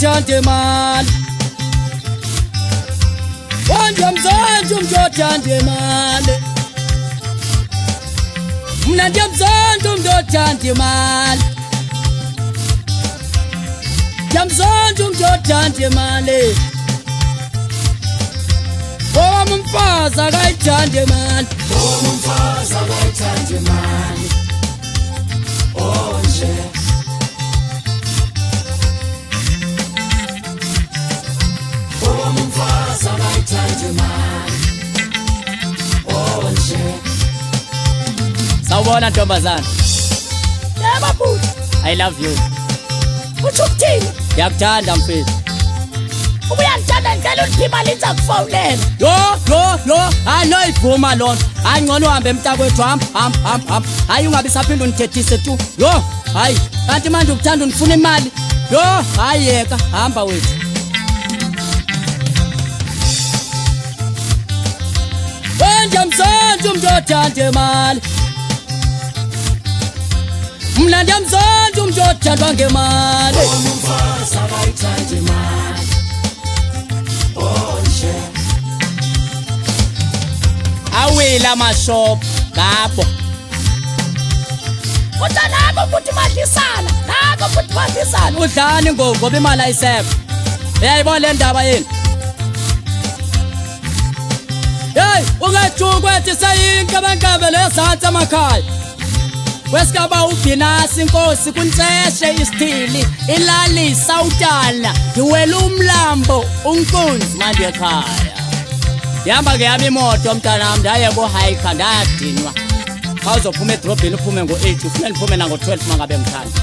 othanda imali. Ndiyamzonda umntu othanda imali. Mna ndiyamzonda umntu othanda imali. Ndiyamzonda umntu othanda imali. Owam umfazi akayithanda imali. Owam umfazi akayithanda imali. Onje owam umfazi akayithanda imali. Onje Sawubona ntombazana. Yebo bhuti. I love you. Uthi ukuthini? Ngiyakuthanda mfethu. Ubuyangithanda ngicela uliphi imali inza kufonela. Yo, anoyivuma lona. Hayi ngcono uhambe emntakwethu hamba. Hayi ungabi saphinda unithethise tu. Yo, hayi kanti manje ukuthanda unifuna imali. Yo, hayi yeka hamba wethu. Ndiyamzonda umntu othanda imali. Mna ndiyamzonda umntu othandwa ngemali. owam umfazi akayithanda imali. Onje Awela amashop ngapho. Kodwa nako futhi madlisana. Nako futhi madlisana. Udlani ngoba imali ayisekho. Uyayibona le ndaba yini? Hey, ungajuku ethi sayinkabankabe lezantsi amakhaya. Wesigaba ubhinasi inkosi kuntseshe isithili ilalisa utala ndiwela umlambo unkunzi manje ekhaya. Yamba ke yami imoto mntanami ndaye ko hike ndadinwa. Awuzophuma edrobheni uphume ngo8 ufuna niphume na ngo12 mangabe ngithanda.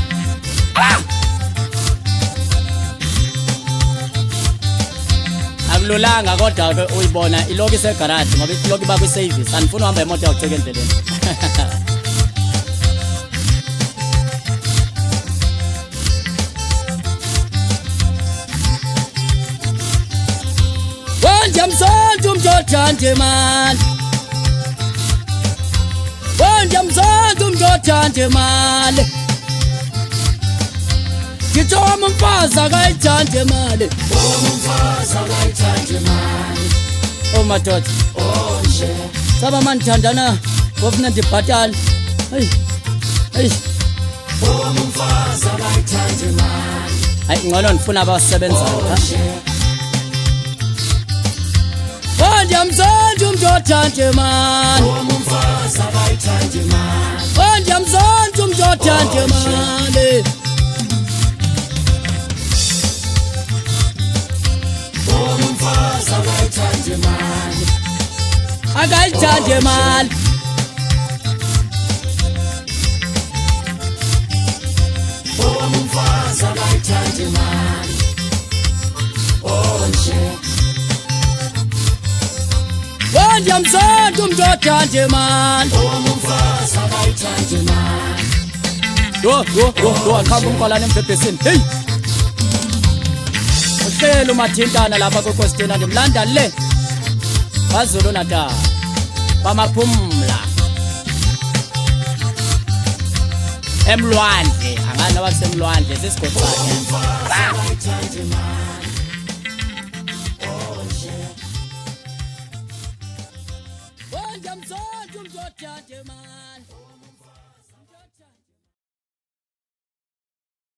Akululanga kodwa uyibona iloki segarage ngoba iloki bakwi service anifuna uhamba imoto yakuceka endleleni. Ndiyamzonda umntu othanda imali. Ndiyamzonda umntu othanda imali. Ngitsho owam umfazi akayithanda imali. owam umfazi akayithanda imali. Oh madoda. Onje Saba manithandana ngofuna ndibhatale. Hey. owam umfazi akayithanda imali. Hayi ngcono ndifuna abasebenzayo. Onje Ndiyamzonda umntu othanda imali. owam umfazi akayithanda imali. Ndiyamzonda umntu othanda imali. owam umfazi akayithanda imali. Akayithanda imali. owam umfazi akayithanda imali. Onje Ndiyamzonda umntu othanda imali. owam umfazi akayithanda imali. Yo, aqhamba umqalane embhebhesini. Hey. Uhlelo mathintana lapha kweKostena ndimlanda le. KwaZulu Natal. Bamaphumla. Emlwandle, angana wasemlwandle sesigodlane. Akayithanda imali. Ndiyamzonda umntu othanda imali.